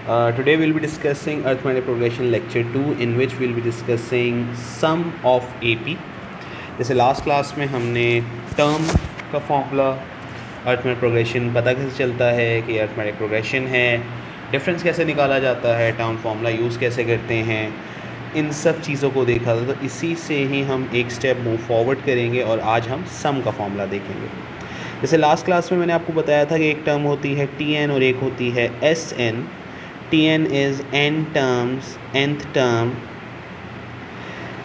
Today we'll be discussing arithmetic progression lecture 2 in which we'll be discussing sum of AP. जैसे last class में हमने term का formula, arithmetic progression पता कैसे चलता है कि अर्थमेटिक प्रोग्रेशन है, डिफरेंस कैसे निकाला जाता है, टर्म फॉर्मूला यूज़ कैसे करते हैं, इन सब चीज़ों को देखा था। तो इसी से ही हम एक स्टेप मूव फॉरवर्ड करेंगे और आज हम सम का फॉर्मूला देखेंगे। जैसे लास्ट क्लास में मैंने आपको बताया था कि एक टर्म होती है Tn और एक होती है Sn। Tn is n terms, nth term.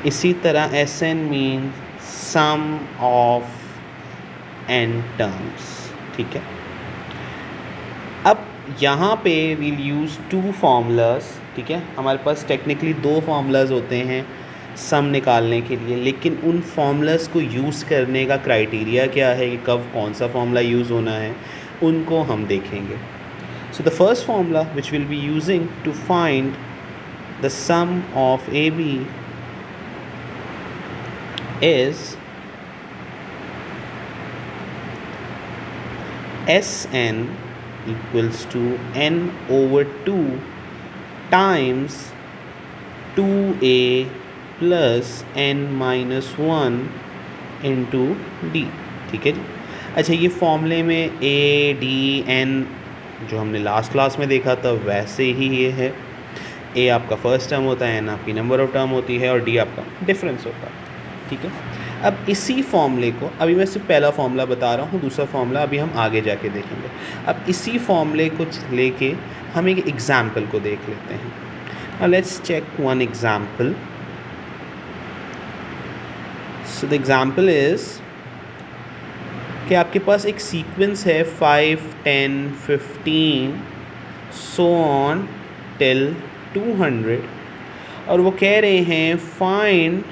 इसी तरह Sn means sum of n terms. ठीक है, अब यहाँ पे वील यूज़ टू फार्मूलाज। ठीक है, हमारे पास टेक्निकली दो फार्मूलाज होते हैं सम निकालने के लिए, लेकिन उन फार्मूलाज को यूज़ करने का क्राइटेरिया क्या है कि कब कौन सा फार्मूला यूज़ होना है, उनको हम देखेंगे। So the first formula which will be using to find the sum of a b is Sn equals to n over 2 times 2a plus n minus 1 into d। ठीक है जी। अच्छा, ये फॉर्मूले में a d n जो हमने last class में देखा था वैसे ही ये है। a आपका फर्स्ट टर्म होता है, n आपकी नंबर ऑफ टर्म होती है और d आपका डिफरेंस होता है। ठीक है, अब इसी फॉर्मूले को, अभी मैं सिर्फ पहला फॉर्मूला बता रहा हूँ, दूसरा फॉर्मूला अभी हम आगे जाके देखेंगे। अब इसी फॉर्मूले को लेके हम एक एग्जाम्पल को देख लेते हैं। Let's check one example. So the example is कि आपके पास एक सीक्वेंस है 5, 10, 15 सो ऑन टिल 200 और वो कह रहे हैं find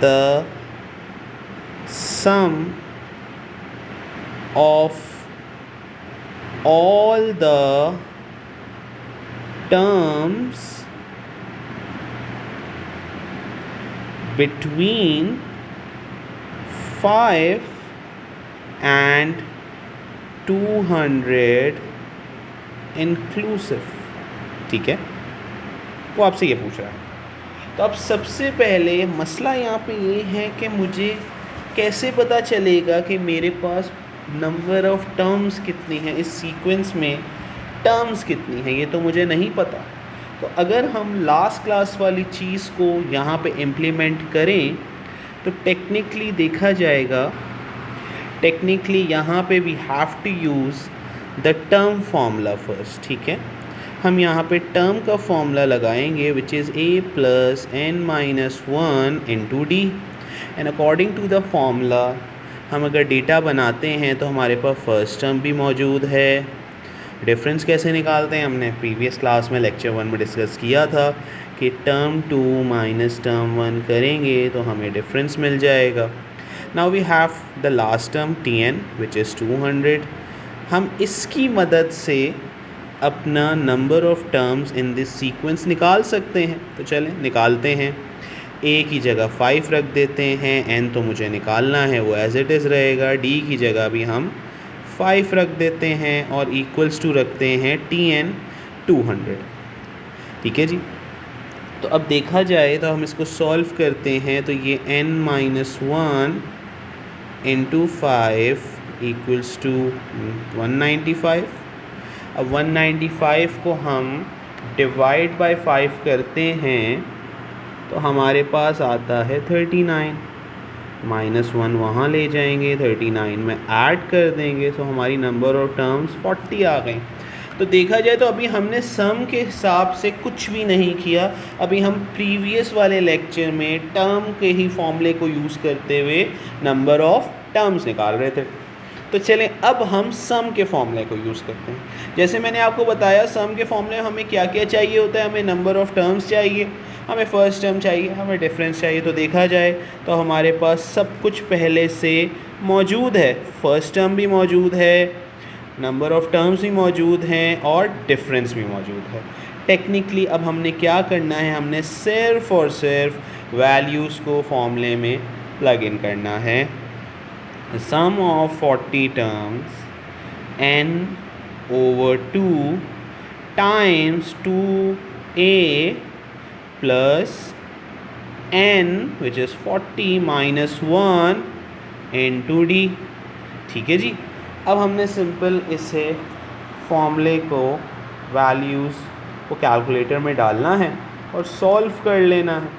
the sum of all the terms between 5 and 200 inclusive। ठीक है, वो आपसे ये पूछ रहा है। तो अब सबसे पहले मसला यहाँ पे ये है कि मुझे कैसे पता चलेगा कि मेरे पास नंबर ऑफ़ टर्म्स कितनी हैं, इस सीक्वेंस में टर्म्स कितनी हैं, ये तो मुझे नहीं पता। तो अगर हम लास्ट क्लास वाली चीज़ को यहाँ पे इम्प्लीमेंट करें तो टेक्निकली देखा जाएगा, टेक्निकली यहाँ पे we have to use the term formula first. ठीक है, हम यहाँ पे टर्म का फॉर्मूला लगाएंगे which is a plus n minus 1 into d. And according to the formula हम अगर डेटा बनाते हैं तो हमारे पास फर्स्ट टर्म भी मौजूद है। डिफरेंस कैसे निकालते हैं हमने प्रीवियस क्लास में लेक्चर 1 में डिस्कस किया था कि टर्म 2 माइनस टर्म 1 करेंगे तो हमें डिफरेंस मिल जाएगा। Now we have the last term Tn which is 200। हम इसकी मदद से अपना number of terms in this sequence निकाल सकते हैं। तो चलें निकालते हैं। a की जगह 5 रख देते हैं, n तो मुझे निकालना है वो एज इट इज़ रहेगा, d की जगह भी हम 5 रख देते हैं और इक्वल्स टू रखते हैं Tn 200। ठीक है जी। तो अब देखा जाए तो हम इसको सॉल्व करते हैं तो ये n minus 1 into 5 equals to 195। अब 195 को हम डिवाइड बाय 5 करते हैं तो हमारे पास आता है 39। माइनस 1 वहाँ ले जाएंगे, 39 में ऐड कर देंगे तो हमारी नंबर ऑफ टर्म्स 40 आ गई। तो देखा जाए तो अभी हमने सम के हिसाब से कुछ भी नहीं किया, अभी हम प्रीवियस वाले लेक्चर में टर्म के ही फॉर्मूले को यूज़ करते हुए नंबर ऑफ़ टर्म्स निकाल रहे थे। तो चलें अब हम सम के फॉर्मूले को यूज़ करते हैं। जैसे मैंने आपको बताया सम के फॉर्मूले हमें क्या क्या चाहिए होता है, हमें नंबर ऑफ़ टर्म्स चाहिए, हमें फर्स्ट टर्म चाहिए, हमें डिफरेंस चाहिए। तो देखा जाए तो हमारे पास सब कुछ पहले से मौजूद है, फर्स्ट टर्म भी मौजूद है, नंबर ऑफ़ टर्म्स भी मौजूद हैं और डिफरेंस भी मौजूद है। टेक्निकली अब हमने क्या करना है, हमने सिर्फ़ और सिर्फ वैल्यूज़ को फॉर्मूले में प्लग इन करना है। sum of 40 terms n over 2 times 2a plus n which is 40 minus 1 into D. ठीक है जी। अब हमने सिंपल इसे फॉर्मूले को वैल्यूज़ को कैलकुलेटर में डालना है और सॉल्व कर लेना है।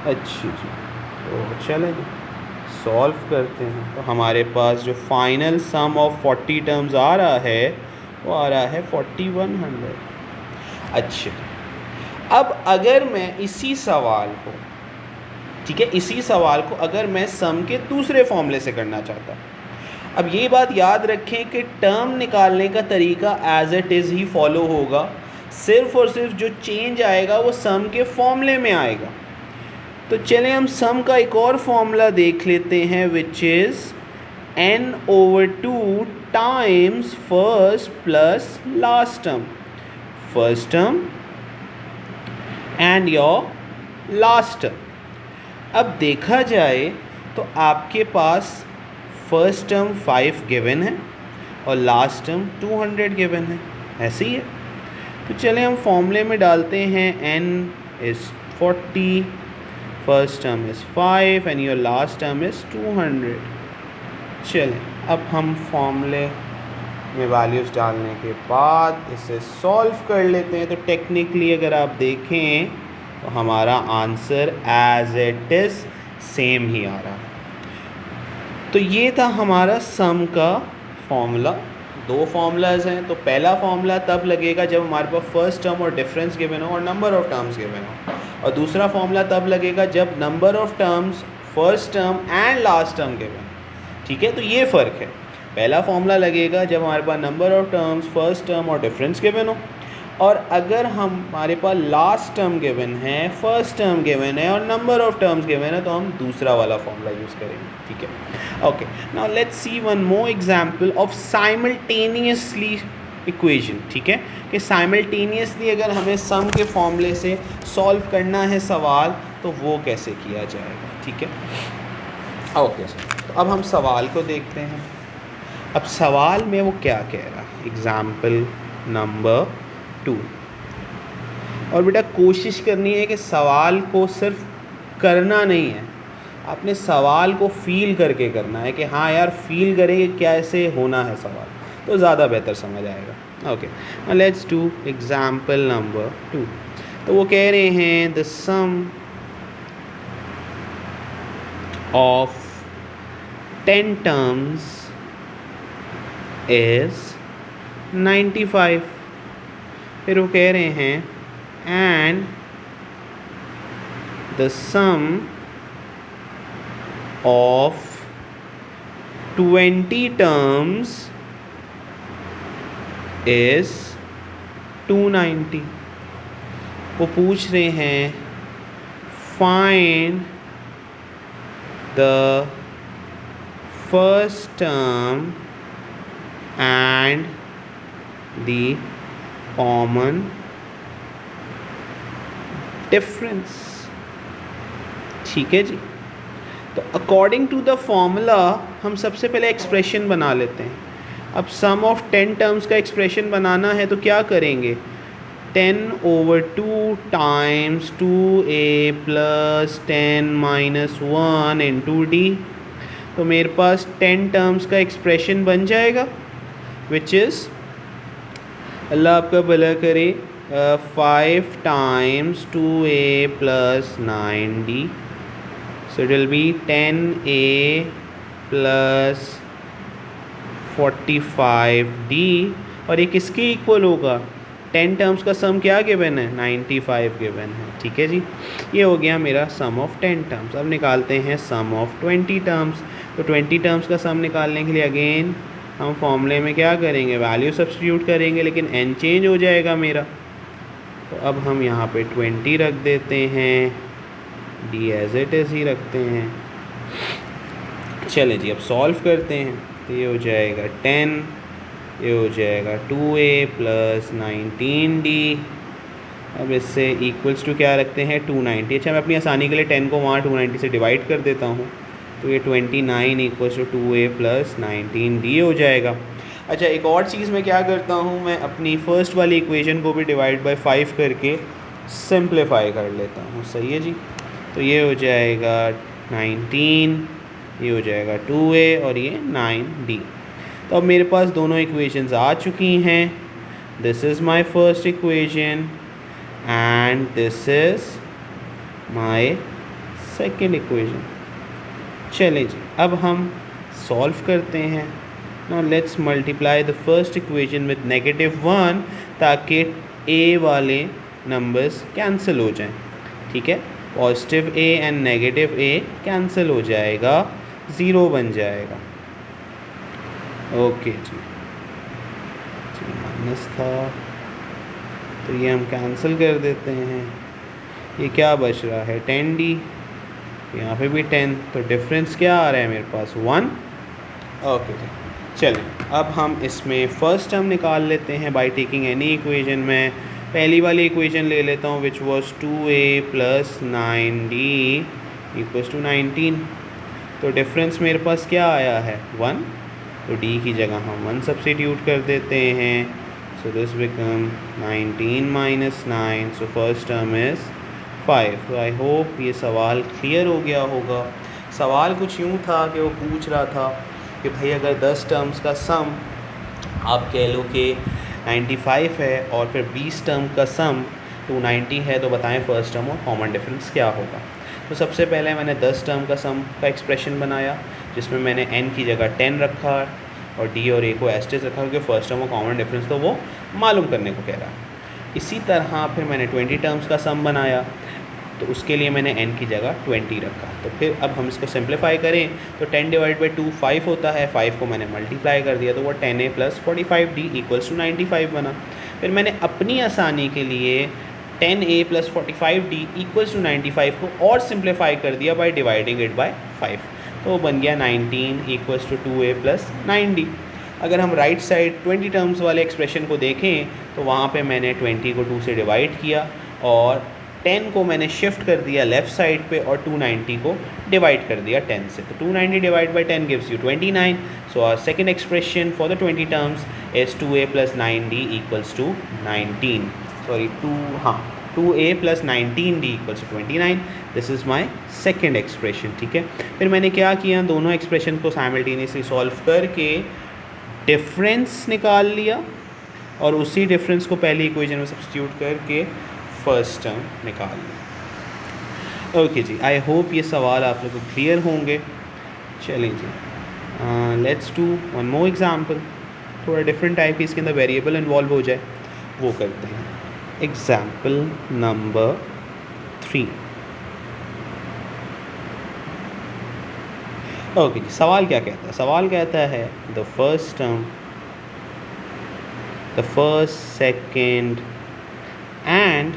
अच्छी जी, तो चलें सॉल्व करते हैं। तो हमारे पास जो फाइनल सम ऑफ 40 टर्म्स आ रहा है वो आ रहा है 4100। अच्छा, अब अगर मैं इसी सवाल को, ठीक है, इसी सवाल को अगर मैं सम के दूसरे फॉर्मूले से करना चाहता, अब ये बात याद रखें कि टर्म निकालने का तरीका एज इट इज़ ही फॉलो होगा, सिर्फ और सिर्फ जो चेंज आएगा वो सम के फॉर्मूले में आएगा। तो चलें हम सम का एक और फॉर्मूला देख लेते हैं which is n/2 times first plus last term, first term and your last term. अब देखा जाए तो आपके पास फर्स्ट टर्म 5 गिवन है और लास्ट टर्म 200 गिवन है, ऐसे ही है। तो चलें हम फॉर्मूले में डालते हैं n is 40, first term is 5 and your last term is 200। चलें अब हम फॉर्मूले में वैल्यूज़ डालने के बाद इसे सॉल्व कर लेते हैं। तो टेक्निकली अगर आप देखें तो हमारा answer as it is same ही आ रहा है। तो ये था हमारा सम का फॉर्मूला। दो फार्मूलाज हैं। तो पहला फार्मूला तब लगेगा जब हमारे पास फर्स्ट टर्म और डिफरेंस गिवन हो और नंबर ऑफ टर्म्स गिवन हो, और दूसरा फार्मूला तब लगेगा जब number of terms first term and last term given. ठीक है, तो ये फ़र्क है। पहला फार्मूला लगेगा जब हमारे पास number of terms first term और डिफरेंस गिवन हो, और अगर हमारे पास लास्ट टर्म गिवन है, फर्स्ट टर्म गिवन है और नंबर ऑफ टर्म्स गिवन है, तो हम दूसरा वाला फॉर्मूला यूज़ करेंगे। ठीक है, okay. Now let's see one more example of simultaneously equation. ठीक है, कि साइमल्टेनियसली अगर हमें सम के फॉर्मूले से सॉल्व करना है सवाल, तो वो कैसे किया जाएगा। ठीक है, ओके सर। तो अब हम सवाल को देखते हैं। अब सवाल में वो क्या कह रहा है, एग्जाम्पल नंबर 2। और बेटा कोशिश करनी है कि सवाल को सिर्फ करना नहीं है, आपने सवाल को फील करके करना है कि हाँ यार फील करेंगे कैसे होना है सवाल, तो ज़्यादा बेहतर समझ आएगा। Okay, let's do example number 2। तो वो कह रहे हैं the sum of 10 terms is 95। फिर वो कह रहे हैं and the sum of 20 terms is 290। वो पूछ रहे हैं find the first term and the common difference. ठीक है जी। तो अकॉर्डिंग टू द फॉर्मूला हम सबसे पहले एक्सप्रेशन बना लेते हैं। अब सम ऑफ 10 टर्म्स का एक्सप्रेशन बनाना है तो क्या करेंगे, 10/2 times 2a plus 10 minus 1 into D. तो मेरे पास 10 टर्म्स का एक्सप्रेशन बन जाएगा विच इज़, अल्लाह आपका भला करे, 5 times 2a plus 9d। So it will be 10a plus 45d। और ये किसके इक्वल होगा, 10 टर्म्स का सम क्या गिवन है, 95 गिवन है। ठीक है जी, ये हो गया मेरा सम ऑफ 10 टर्म्स। अब निकालते हैं सम ऑफ 20 टर्म्स। तो 20 टर्म्स का सम निकालने के लिए अगेन हम फॉर्मूले में क्या करेंगे, वैल्यू सब्स्टिट्यूट करेंगे, लेकिन n चेंज हो जाएगा मेरा। तो अब हम यहाँ पे 20 रख देते हैं, d एज इट इज़ ही रखते हैं। चलें जी, अब सॉल्व करते हैं। तो ये हो जाएगा 10, ये हो जाएगा 2a प्लस 19d। अब इससे इक्वल्स टू क्या रखते हैं, 290। अच्छा, मैं अपनी आसानी के लिए 10 को वहाँ 290 से डिवाइड कर देता हूँ। तो ये 29 equals to 2a plus 19d हो जाएगा। अच्छा, एक और चीज़ मैं क्या करता हूँ, मैं अपनी फर्स्ट वाली इक्वेशन को भी डिवाइड बाय 5 करके सिंप्लीफाई कर लेता हूँ। सही है जी। तो ये हो जाएगा 19, ये हो जाएगा 2a और ये 9d। तो अब मेरे पास दोनों इक्वेशंस आ चुकी हैं। This is my first equation and this is my second equation. चलें जी, अब हम सॉल्व करते हैं। Now let's multiply the first equation with -1 ताकि a वाले नंबर्स कैंसिल हो जाएं। ठीक है, positive a and negative a cancel हो जाएगा, 0 बन जाएगा। ओके जी, माइनस था तो ये हम कैंसिल कर देते हैं। ये क्या बच रहा है, 10d, यहाँ पे भी 10, तो डिफरेंस क्या आ रहा है मेरे पास, 1। ओके जी, चलें अब हम इसमें फ़र्स्ट टर्म निकाल लेते हैं बाय टेकिंग एनी इक्वेशन। में पहली वाली इक्वेशन ले लेता हूँ विच वॉज 2a + 9d = 19। तो डिफरेंस मेरे पास क्या आया है, 1। तो d की जगह हम 1 सब्स्टिट्यूट कर देते हैं। So this become 19 - 9, so first term is 5। तो आई होप ये सवाल क्लियर हो गया होगा। सवाल कुछ यूँ था कि वो पूछ रहा था कि भाई अगर 10 टर्म्स का सम आप कह लो कि 95 है और फिर 20 टर्म का सम 290 है, तो बताएं फर्स्ट टर्म और कॉमन डिफरेंस क्या होगा। तो सबसे पहले मैंने 10 टर्म का सम का एक्सप्रेशन बनाया जिसमें मैंने n की जगह 10 रखा और d और a को एस्टेस रखा क्योंकि फर्स्ट टर्म और कॉमन डिफरेंस तो वो मालूम करने को कह रहा है। इसी तरह फिर मैंने 20 टर्म्स का सम बनाया तो उसके लिए मैंने n की जगह 20 रखा। तो फिर अब हम इसको सिंप्लीफाई करें तो 10 / 2 5 होता है, 5 को मैंने मल्टीप्लाई कर दिया तो वो 10a + 45d = 95 बना। फिर मैंने अपनी आसानी के लिए 10a + 45d = 95 को और सिंप्लीफाई कर दिया बाय डिवाइडिंग इट बाय 5, तो वो बन गया 19 = 2a + 9d। अगर हम राइट साइड 20 टर्म्स वाले एक्सप्रेशन को देखें तो वहाँ पे मैंने 20 को 2 से डिवाइड किया और 10 को मैंने शिफ्ट कर दिया लेफ़्ट साइड पे और 290 को डिवाइड कर दिया 10 से। तो 290 divide by 10 gives you 29। So our second expression for the 20 terms is 2a + 9d = 19। Sorry 2a + 19d = 29। This is my second expression. ठीक है, फिर मैंने क्या किया, दोनों एक्सप्रेशन को साइमल्टेनियसली सॉल्व करके डिफरेंस निकाल लिया और उसी डिफरेंस को पहली इक्वेशन में सब्स्टिट्यूट करके फर्स्ट टर्म निकाल लिया। ओके जी, आई होप ये सवाल आप लोगों को क्लियर होंगे। चलें जी, let's do one more example. थोड़ा डिफरेंट टाइप की इसके अंदर वेरिएबल इन्वॉल्व हो जाए वो करते हैं। Example number 3। ओके जी, सवाल क्या कहता है, सवाल कहता है the first term, the first, second and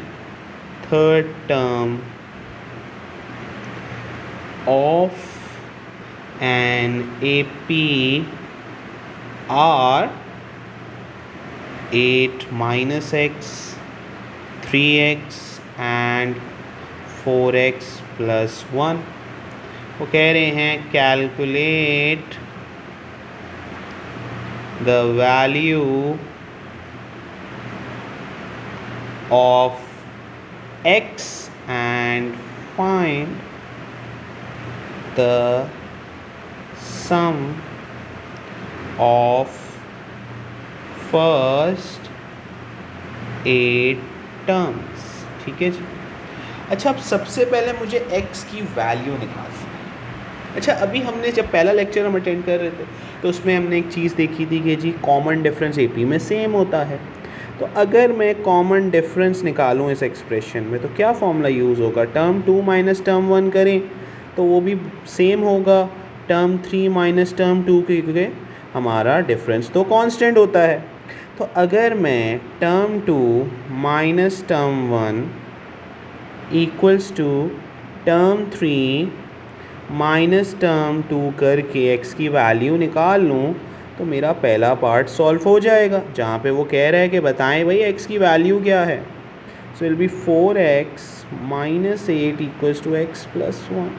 third term of an AP are 8 - x, 3x and 4x + 1। वो कह रहे हैं calculate the value of x and find the sum of first 8 terms। ठीक है जी। अच्छा, अब सबसे पहले मुझे x की वैल्यू निकालनी है। अच्छा, अभी हमने जब पहला लेक्चर हम अटेंड कर रहे थे तो उसमें हमने एक चीज़ देखी थी कि जी कॉमन डिफरेंस AP में सेम होता है। तो अगर मैं कॉमन डिफरेंस निकालूं इस एक्सप्रेशन में तो क्या फॉर्मूला यूज़ होगा, टर्म 2 - टर्म 1 करें तो वो भी सेम होगा टर्म 3 - टर्म 2 क्योंकि हमारा डिफरेंस तो कांस्टेंट होता है। तो अगर मैं टर्म 2 - टर्म 1 = टर्म 3 - टर्म 2 करके x की वैल्यू निकाल लूँ तो मेरा पहला पार्ट सॉल्व हो जाएगा जहाँ पे वो कह रहा है कि बताएं भाई x की वैल्यू क्या है। So will be 4x - 8 = x + 1।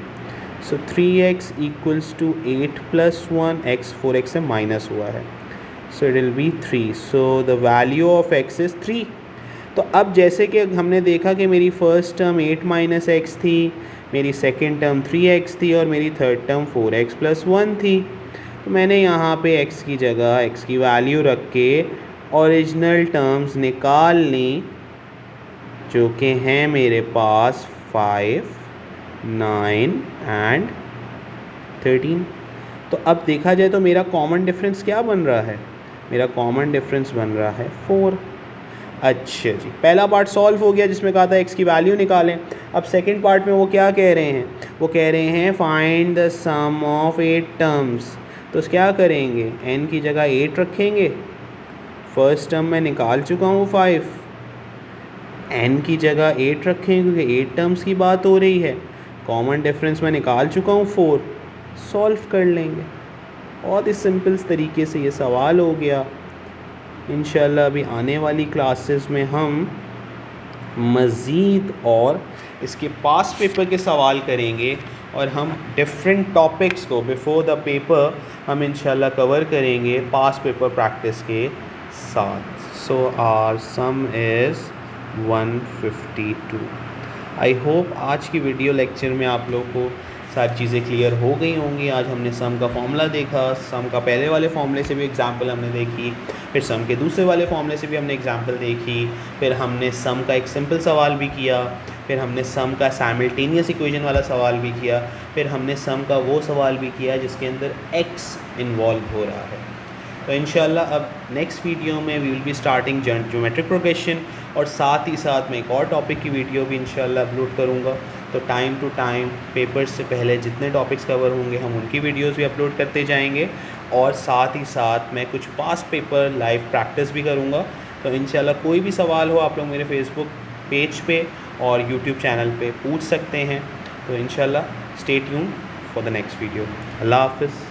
So 3x = 8 + 1, x 4x से माइनस हुआ है so it will be 3. So the value of x is 3. तो अब जैसे कि हमने देखा कि मेरी फ़र्स्ट टर्म 8 माइनस एक्स थी, मेरी सेकंड टर्म 3x थी और मेरी थर्ड टर्म 4x प्लस 1 थी. तो मैंने यहाँ पे x की जगह x की वैल्यू रख के ओरिजिनल टर्म्स निकाल ली, जो कि हैं मेरे पास 5, 9 एंड 13. तो अब देखा जाए तो मेरा कॉमन डिफरेंस क्या बन रहा है? मेरा कॉमन डिफरेंस बन रहा है 4. अच्छा जी, पहला पार्ट सॉल्व हो गया जिसमें कहा था x की वैल्यू निकालें. अब सेकंड पार्ट में वो क्या कह रहे हैं? वो कह रहे हैं find the sum of 8 terms. तो क्या करेंगे? n की जगह 8 रखेंगे. फर्स्ट टर्म मैं निकाल चुका हूँ 5, n की जगह 8 रखेंगे क्योंकि 8 टर्म्स की बात हो रही है. कॉमन डिफरेंस मैं निकाल चुका हूँ 4. सॉल्व कर लेंगे. बहुत ही सिंपल तरीके से ये सवाल हो गया. इंशाल्लाह अभी आने वाली क्लासेस में हम मज़ीद और इसके पास पेपर के सवाल करेंगे और हम डिफरेंट टॉपिक्स को बिफोर द पेपर हम इंशाल्लाह कवर करेंगे पास पेपर प्रैक्टिस के साथ. So our sum is 152. I hope आज की वीडियो लेक्चर में आप लोगों को सारी चीज़ें क्लियर हो गई होंगी. आज हमने सम का फॉर्मूला देखा, सम का पहले वाले फॉर्मूले से भी एग्जांपल हमने देखी, फिर सम के दूसरे वाले फॉर्मूले से भी हमने एग्जांपल देखी, फिर हमने सम का एक सिंपल सवाल भी किया, फिर हमने सम का साइमल्टेनियस इक्वेशन वाला सवाल भी किया, फिर हमने सम का वो सवाल भी किया जिसके अंदर x इन्वॉल्व हो रहा है. तो इंशाल्लाह अब नेक्स्ट वीडियो में we will be starting geometric progression और साथ ही साथ मैं एक और टॉपिक की वीडियो भी इंशाल्लाह अपलोड करूँगा. तो टाइम टू टाइम पेपर्स से पहले जितने टॉपिक्स कवर होंगे हम उनकी वीडियोस भी अपलोड करते जाएंगे और साथ ही साथ मैं कुछ पास पेपर लाइव प्रैक्टिस भी करूँगा. तो इंशाल्लाह कोई भी सवाल हो आप लोग मेरे फेसबुक पेज पे और यूट्यूब चैनल पे पूछ सकते हैं. तो इंशाल्लाह stay tuned for the next video. अल्लाह हाफ़िज़.